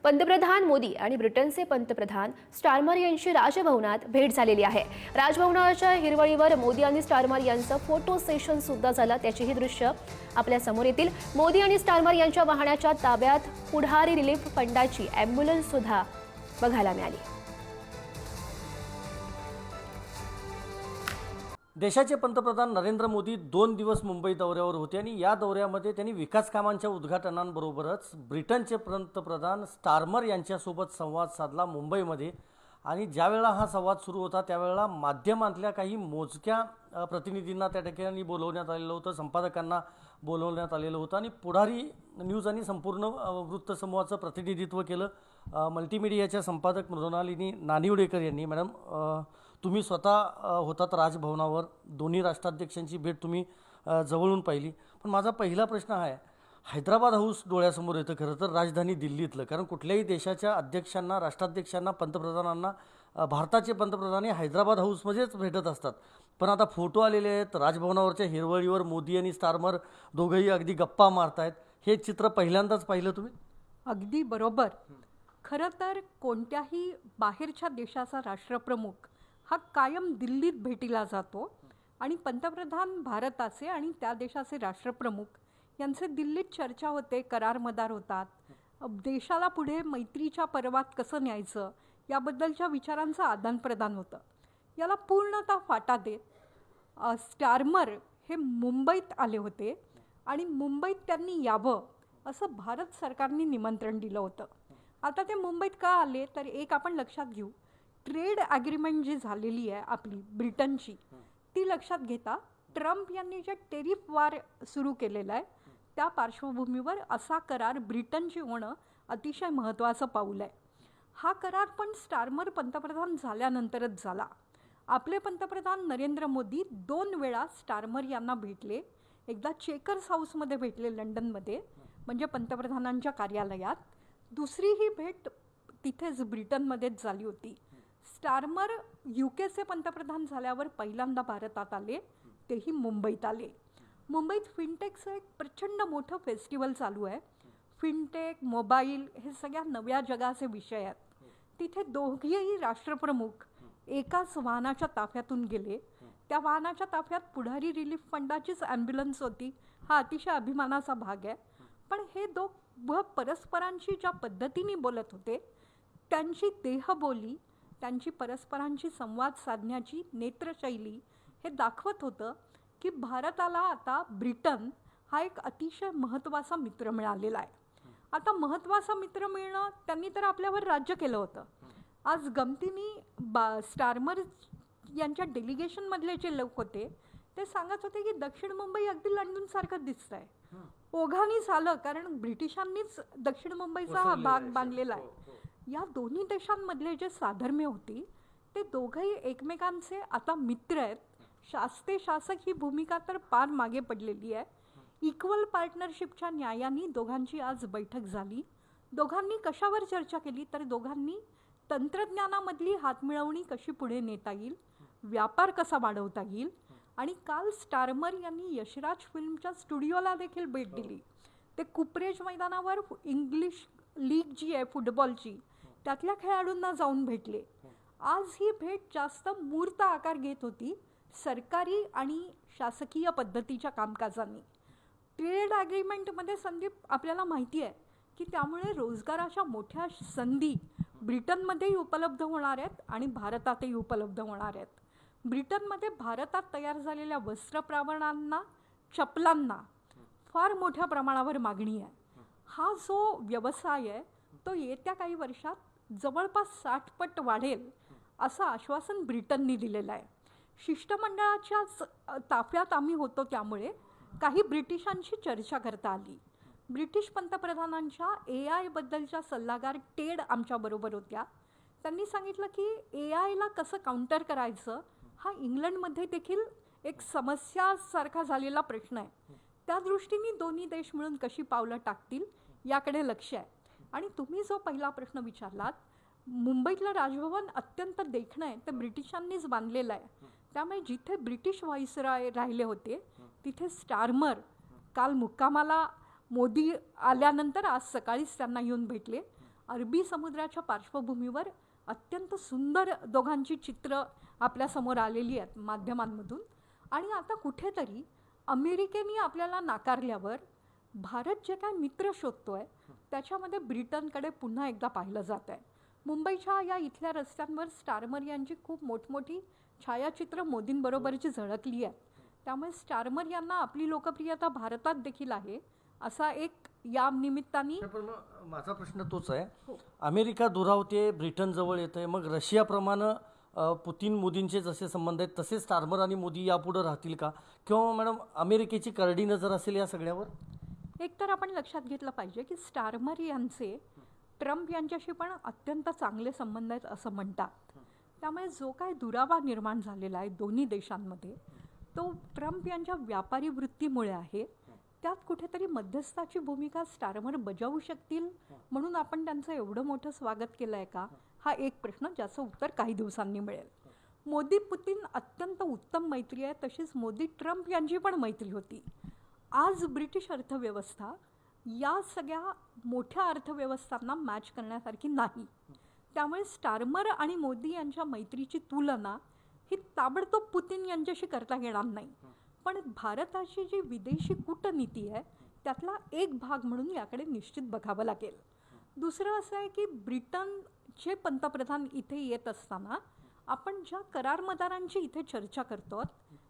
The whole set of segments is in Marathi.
पंतप्रधान मोदी आणि ब्रिटनचे पंतप्रधान स्टारमर यांची राजभवनात भेट झालेली आहे। राजभवनाच्या हिरवळीवर मोदी आणि स्टारमर यांचं फोटो सेशन सुद्धा झालं। त्याचीही दृश्य आपल्या समोर येतील। मोदी आणि स्टारमर यांच्या वाहनाच्या ताब्यात पुढारी रिलीफ फंडाची ॲम्ब्युलन्स सुद्धा बघायला मिळाली। देशाचे पंतप्रधान नरेंद्र मोदी 2 दिवस मुंबई दौऱ्यावर होते आणि या दौऱ्यामध्ये त्यांनी विकास कामांच्या उद्घाटनांबरोबरच ब्रिटनचे पंतप्रधान स्टारमर यांच्यासोबत संवाद साधला मुंबईमध्ये। आणि ज्यावेळेला हा संवाद सुरू होता त्यावेळेला माध्यमांतल्या काही मोजक्या प्रतिनिधींना त्या ठिकाणी बोलवण्यात आलेलं होतं, संपादकांना बोलवण्यात आलेलं होतं आणि पुढारी न्यूज आणि संपूर्ण वृत्तसमूहाचं प्रतिनिधित्व केलं मल्टीमीडियाच्या संपादक मृणालिनी नानिवडेकर यांनी। मॅडम, तुम्ही स्वतः होतात राजभवनावर, दोन्ही राष्ट्राध्यक्षांची भेट तुम्ही जवळून पाहिली, पण माझा पहिला प्रश्न हा आहे, हैदराबाद हाऊस डोळ्यासमोर येतं खरं तर राजधानी दिल्लीतलं, कारण कुठल्याही देशाच्या अध्यक्षांना, राष्ट्राध्यक्षांना, पंतप्रधानांना भारताचे पंतप्रधान हे हैदराबाद हाऊसमध्येच भेटत असतात। पण आता फोटो आलेले आहेत, राजभवनावरच्या हिरवळीवर मोदी आणि स्टारमर दोघंही अगदी गप्पा मारतायत, हे चित्र पहिल्यांदाच पाहिलं तुम्ही? अगदी बरोबर। खरं तर कोणत्याही बाहेरच्या देशाचा राष्ट्रप्रमुख हा कायम दिल्लीत भेटीला जातो आणि पंतप्रधान भारताचे आणि त्या देशाचे राष्ट्रप्रमुख यांचे दिल्लीत चर्चा होते, करार मदार होतात, देशाला पुढे मैत्रीच्या पर्वात कसं न्यायचं याबद्दलच्या विचारांचं आदानप्रदान होतं। याला पूर्णतः फाटा देत स्टारमर हे मुंबईत आले होते आणि मुंबईत त्यांनी यावं असं भारत सरकारने निमंत्रण दिलं होतं। आता ते मुंबईत का आले तर एक आपण लक्षात घेऊ, ट्रेड ॲग्रीमेंट जी झालेली आहे आपली ब्रिटनची, ती लक्षात घेता ट्रम्प यांनी जे टेरिफ वार सुरू केलेलं आहे त्या पार्श्वभूमीवर असा करार ब्रिटनची होणं अतिशय महत्त्वाचं पाऊल आहे। हा करार पण स्टारमर पंतप्रधान झाल्यानंतरच झाला। आपले पंतप्रधान नरेंद्र मोदी 2 वेळा स्टारमर यांना भेटले, एकदा चेकर्स हाऊसमध्ये भेटले लंडनमध्ये, म्हणजे पंतप्रधानांच्या कार्यालयात, दुसरी ही भेट तिथेच ब्रिटनमध्येच झाली होती। स्टारमर UKचे पंतप्रधान झाल्यावर पहिल्यांदा भारतात आले, तेही मुंबईत आले। मुंबईत फिनटेकचं एक प्रचंड मोठं फेस्टिवल चालू आहे। फिनटेक, मोबाईल हे सगळ्या नव्या जगाचे विषय आहेत। तिथे दोघेही राष्ट्रप्रमुख एकाच वाहनाच्या ताफ्यातून गेले। त्या वाहनाच्या ताफ्यात पुढारी रिलीफ फंडाचीच ॲम्ब्युलन्स होती, हा अतिशय अभिमानाचा भाग आहे। पण हे दोघं परस्परांशी ज्या पद्धतीने बोलत होते, त्यांची देहबोली, त्यांची परस्परांशी संवाद साधण्याची नेत्रशैली हे दाखवत होतं की भारताला आता ब्रिटन हा एक अतिशय महत्त्वाचा मित्र मिळालेला आहे। आता महत्त्वाचा मित्र मिळणं, त्यांनी तर आपल्यावर राज्य केलं होतं। आज गमतीने स्टारमर यांच्या डेलिगेशनमधले जे लोक होते ते सांगत होते की दक्षिण मुंबई अगदी लंडनसारखं दिसत आहे। ओघानेच आलं, कारण ब्रिटिशांनीच दक्षिण मुंबईचा हा भाग बांधलेला आहे। या दोन्ही देशांमधले जे साधर्म्य होती ते दोघंही एकमेकांचे आता मित्र आहेत। शास्ते शासक ही भूमिका तर पार मागे पडलेली आहे। इक्वल पार्टनरशिपच्या न्यायाने दोघांची आज बैठक झाली। दोघांनी कशावर चर्चा केली तर दोघांनी तंत्रज्ञानामधली हातमिळवणी कशी पुढे नेता येईल, व्यापार कसा वाढवता येईल, आणि काल स्टारमर यांनी यशराज फिल्मच्या स्टुडिओला देखील भेट दिली। ते कुपरेज मैदानावर इंग्लिश लीग जी आहे फुटबॉलची, त्यातल्या खेळाडूंना जाऊन भेटले। आज ही भेट जास्त मूर्त आकार घेत होती सरकारी आणि शासकीय पद्धतीच्या कामकाजांनी। ट्रेड ॲग्रीमेंटमध्ये संदीप आपल्याला माहिती आहे की त्यामुळे रोजगाराच्या मोठ्या संधी ब्रिटनमध्येही उपलब्ध होणार आहेत आणि भारतातही उपलब्ध होणार आहेत। ब्रिटनमध्ये भारतात तयार झालेल्या वस्त्रप्रावरणांना, चपलांना फार मोठ्या प्रमाणावर मागणी आहे। हा जो व्यवसाय आहे तो येत्या काही वर्षात जवळपास 60 पट वाढेल असं आश्वासन ब्रिटनने दिलेलं आहे। शिष्टमंडळाच्याच ताफ्यात आम्ही होतो, त्यामुळे काही ब्रिटिशांशी चर्चा करता आली। ब्रिटिश पंतप्रधानांच्या AI बद्दलच्या सल्लागार टेड आमच्याबरोबर होत्या। त्यांनी सांगितलं की AIला कसं काउंटर करायचं हा इंग्लंडमध्ये देखील एक समस्यासारखा झालेला प्रश्न आहे। त्या दृष्टीने दोन्ही देश मिळून कशी पावलं टाकतील याकडे लक्ष आहे। आणि तुम्ही जो पहिला प्रश्न विचारलात, मुंबईतलं राजभवन अत्यंत देखणं आहे, ते ब्रिटिशांनीच बांधलेलं आहे। त्यामुळे जिथे ब्रिटिश व्हाईसरॉय राहिले होते तिथे स्टारमर काल मुक्कामाला मोदी आल्यानंतर आज सकाळीच त्यांना येऊन भेटले अरबी समुद्राच्या पार्श्वभूमीवर अत्यंत सुंदर दोघांची चित्र आपल्यासमोर आलेली आहेत माध्यमांमधून. आणि आता कुठेतरी अमेरिकेने आपल्याला नाकारल्यावर भारत जे काय मित्र शोधतोय त्याच्यामध्ये ब्रिटनकडे पुन्हा एकदा पाहिलं जात आहे. मुंबईच्या या इथल्या रस्त्यांवर स्टारमर यांची खूप मोठमोठी छायाचित्र मोदींबरोबरची झळकली आहेत. त्यामुळे स्टारमर यांना आपली लोकप्रियता भारतात देखील आहे असा एक या निमित्ताने. पण मग माझा प्रश्न तोच आहे, अमेरिका दुरावते, ब्रिटन जवळ येत आहे, मग रशियाप्रमाणे पुतीन मोदींचे जसे संबंध आहेत तसे स्टारमर आणि मोदी यापुढे राहतील का, किंवा मॅडम अमेरिकेची करडी नजर असेल या सगळ्यावर? एक तर आपण लक्षात घेतलं पाहिजे की स्टारमर यांचे ट्रम्प यांच्याशी पण अत्यंत चांगले संबंध आहेत असं म्हणतात. त्यामुळे जो काय दुरावा निर्माण झालेला आहे दोन्ही देशांमध्ये तो ट्रम्प यांच्या व्यापारी वृत्तीमुळे आहे. त्यात कुठेतरी मध्यस्थाची भूमिका स्टारमर बजावू शकतील म्हणून आपण त्यांचं एवढं मोठं स्वागत केलं आहे का, हा एक प्रश्न ज्याचं उत्तर काही दिवसांनी मिळेल. मोदी पुतीन अत्यंत उत्तम मैत्री आहे, तशीच मोदी ट्रम्प यांची पण मैत्री होती. आज ब्रिटिश अर्थव्यवस्था या सगळ्या मोठ्या अर्थव्यवस्थांना मॅच करण्यासारखी नाही. त्यामुळे स्टारमर आणि मोदी यांच्या मैत्रीची तुलना ही ताबडतोब पुतीन यांच्याशी करता येणार नाही. पण भारताची जी विदेशी कूटनीती आहे त्यातला एक भाग म्हणून याकडे निश्चित बघावं लागेल. दुसरं असं आहे की ब्रिटनचे पंतप्रधान इथे येत असताना आपण ज्या करारमदारांची इथे चर्चा करतो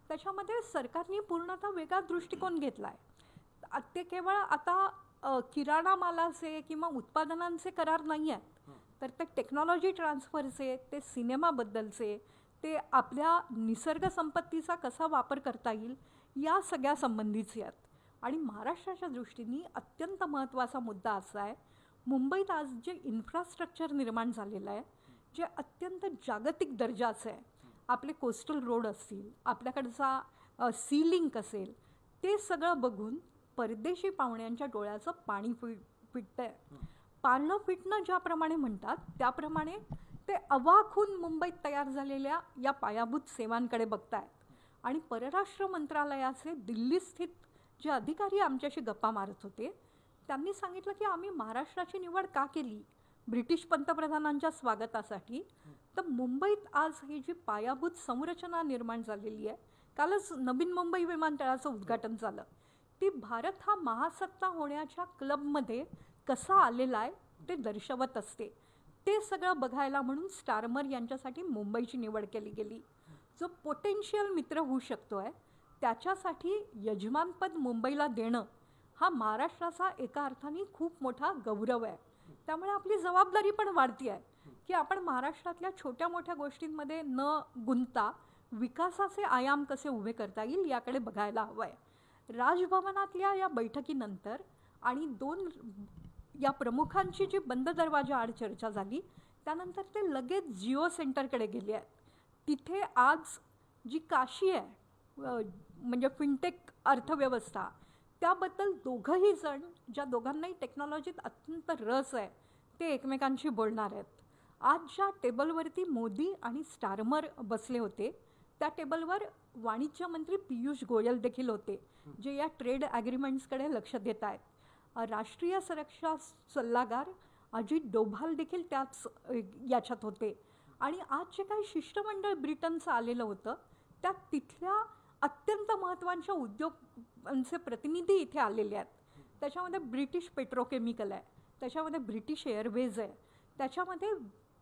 त्याच्यामध्ये सरकारने पूर्णतः वेगळा दृष्टिकोन घेतला आहे. ते केवळ आता किराणा मालाचे किंवा उत्पादनांचे करार नाही आहेत, तर ते टेक्नॉलॉजी ट्रान्सफरचे, ते सिनेमाबद्दलचे, ते आपल्या निसर्ग संपत्तीचा कसा वापर करता येईल या सगळ्या संबंधीचे आहेत. आणि महाराष्ट्राच्या दृष्टीने अत्यंत महत्त्वाचा मुद्दा असा आहे, मुंबईत आज जे इन्फ्रास्ट्रक्चर निर्माण झालेलं आहे जे अत्यंत जागतिक दर्जाचं आहे, आपले कोस्टल रोड असतील, आपल्याकडचा सी लिंक असेल, ते सगळं बघून परदेशी पाहुण्यांच्या डोळ्याचं पाणी फिटतं आहे. पारणं फिटणं ज्याप्रमाणे म्हणतात त्याप्रमाणे ते अवाक होऊन मुंबईत तयार झालेल्या या पायाभूत सेवांकडे बघतायत. आणि परराष्ट्र मंत्रालयाचे दिल्ली स्थित जे अधिकारी आमच्याशी गप्पा मारत होते त्यांनी सांगितलं की आम्ही महाराष्ट्राची निवड का केली ब्रिटिश पंतप्रधानांच्या स्वागतासाठी, तर मुंबईत आज ही जी पायाभूत संरचना निर्माण झालेली आहे, कालच नवीन मुंबई विमानतळाचं उद्घाटन झालं, ती भारत हा महासत्ता होण्याच्या क्लबमध्ये कसा आलेला आहे ते दर्शवत असते. ते सगळं बघायला म्हणून स्टारमर यांच्यासाठी मुंबईची निवड केली गेली. जो पोटेन्शियल मित्र होऊ शकतो आहे त्याच्यासाठी यजमानपद मुंबईला देणं हा महाराष्ट्राचा एका अर्थाने खूप मोठा गौरव आहे. त्यामुळे आपली जबाबदारी पण वाढती आहे की आपण महाराष्ट्रातल्या छोट्या मोठ्या गोष्टींमध्ये न गुंतता विकासाचे आयाम कसे उभे करता येईल याकडे बघायला हवं आहे. राजभवनातल्या या बैठकीनंतर आणि दोन या प्रमुखांची जी बंद दरवाजा आड चर्चा झाली त्यानंतर ते लगेच जिओ सेंटरकडे गेले आहेत. तिथे आज जी काशी आहे म्हणजे फिनटेक अर्थव्यवस्था त्याबद्दल दोघंही जण, ज्या दोघांनाही टेक्नॉलॉजीत अत्यंत रस आहे, ते एकमेकांशी बोलणार आहेत. आज ज्या टेबलवरती मोदी आणि स्टारमर बसले होते त्या टेबलवर वाणिज्य मंत्री पियुष गोयल देखील होते, जे या ट्रेड ॲग्रीमेंट्सकडे लक्ष देत आहेत. राष्ट्रीय सुरक्षा सल्लागार अजित डोभाल देखील त्याच याच्यात होते. आणि आज जे काही शिष्टमंडळ ब्रिटनचं आलेलं होतं त्यात तिथल्या अत्यंत महत्त्वाच्या उद्योगांचे प्रतिनिधी इथे आलेले आहेत. त्याच्यामध्ये ब्रिटिश पेट्रोकेमिकल आहे, त्याच्यामध्ये ब्रिटिश एअरवेज आहे, त्याच्यामध्ये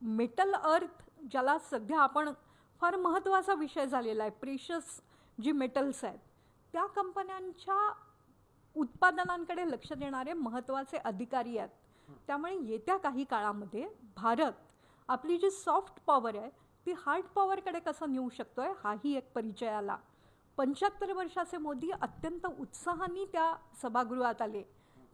मेटल अर्थ ज्याला सध्या आपण फार महत्त्वाचा विषय झालेला आहे, प्रेशस जी मेटल्स आहेत त्या कंपन्यांच्या उत्पादनांकडे लक्ष देणारे महत्त्वाचे अधिकारी आहेत. त्यामुळे येत्या काही काळामध्ये भारत आपली जी सॉफ्ट पॉवर आहे ती हार्ड पॉवरकडे कसं नेऊ शकतो आहे हाही एक परिचय आला. 75 वर्षाचे मोदी अत्यंत उत्साहाने त्या सभागृहात आले.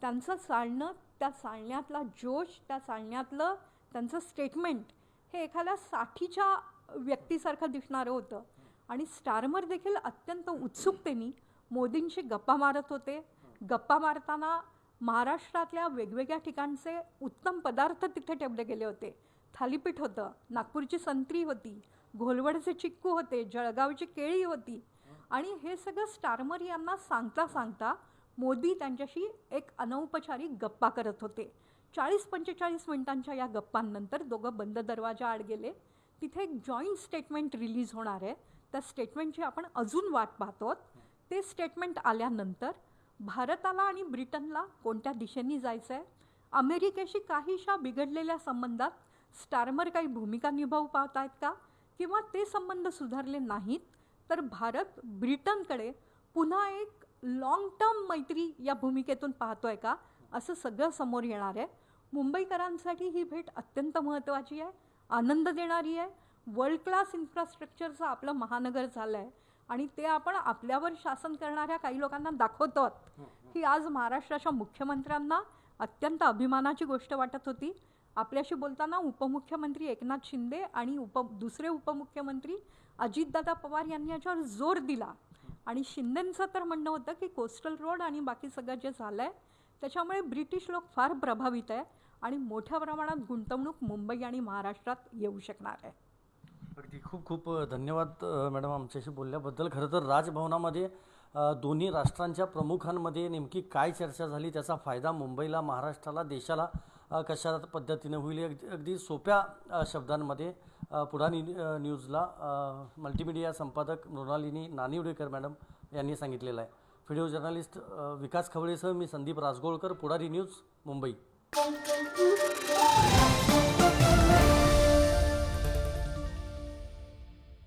त्यांचं चालणं, त्या चालण्यातला जोश, त्या चालण्यातलं त्यांचं स्टेटमेंट हे एखाद्या 60च्या व्यक्तीसारखं दिसणारं होतं. आणि स्टारमर देखील अत्यंत उत्सुकतेने मोदींशी गप्पा मारत होते. गप्पा मारताना महाराष्ट्रातल्या वेगवेगळ्या ठिकाणचे उत्तम पदार्थ तिथे ठेवले गेले होते. थालीपीठ होतं, नागपूरची संत्री होती, घोलवडचे चिक्कू होते, जळगावची केळी होती. आणि हे सगळं स्टारमर यांना सांगता सांगता मोदी त्यांच्याशी एक अनौपचारिक गप्पा करत होते. 40-45 मिनिटांच्या या गप्पांनंतर दोघं बंद दरवाजा आड गेले. तिथे एक जॉईंट स्टेटमेंट रिलीज होणार आहे. त्या स्टेटमेंटची आपण अजून वाट पाहतो. ते स्टेटमेंट आल्यानंतर भारताला आणि ब्रिटनला कोणत्या दिशेने जायचं आहे, अमेरिकेशी काहीशा बिघडलेल्या संबंधात स्टारमर काही भूमिका निभावू पाहत आहेत का, किंवा ते संबंध सुधारले नाहीत तर भारत ब्रिटनकडे पुन्हा एक लॉंग टर्म मैत्री या भूमिकेतून पाहतोय का, असं सगळं समोर येणार आहे. मुंबईकरांसाठी ही भेट अत्यंत महत्त्वाची आहे, आनंद देणारी आहे. वर्ल्ड क्लास इन्फ्रास्ट्रक्चरचं आपलं महानगर झालं आहे आणि ते आपण आपल्यावर शासन करणाऱ्या काही लोकांना दाखवतो. ही आज महाराष्ट्राच्या मुख्यमंत्र्यांना अत्यंत अभिमानाची गोष्ट वाटत होती. आपल्याशी बोलताना उपमुख्यमंत्री एकनाथ शिंदे आणि दुसरे उपमुख्यमंत्री अजितदादा पवार यांनी याच्यावर जोर दिला. आणि शिंदेंचं तर म्हणणं होतं की कोस्टल रोड आणि बाकी सगळं जे झालं आहे त्याच्यामुळे ब्रिटिश लोक फार प्रभावित आहे आणि मोठ्या प्रमाणात गुंतवणूक मुंबई आणि महाराष्ट्रात येऊ शकणार आहे. अगदी खूप खूप धन्यवाद मॅडम आमच्याशी बोलल्याबद्दल. खरं तर राजभवनामध्ये दोन्ही राष्ट्रांच्या प्रमुखांमध्ये नेमकी काय चर्चा झाली, त्याचा फायदा मुंबईला, महाराष्ट्राला, देशाला कशा पद्धतीने होईल, अगदी सोप्या शब्दांमध्ये पुढारी न्यूजला मल्टीमीडिया संपादक मृणालिनी नानिवडेकर मॅडम यांनी सांगितलेलं आहे. व्हिडिओ जर्नलिस्ट विकास खवळेसह मी संदीप राजगोळकर, पुढारी न्यूज, मुंबई.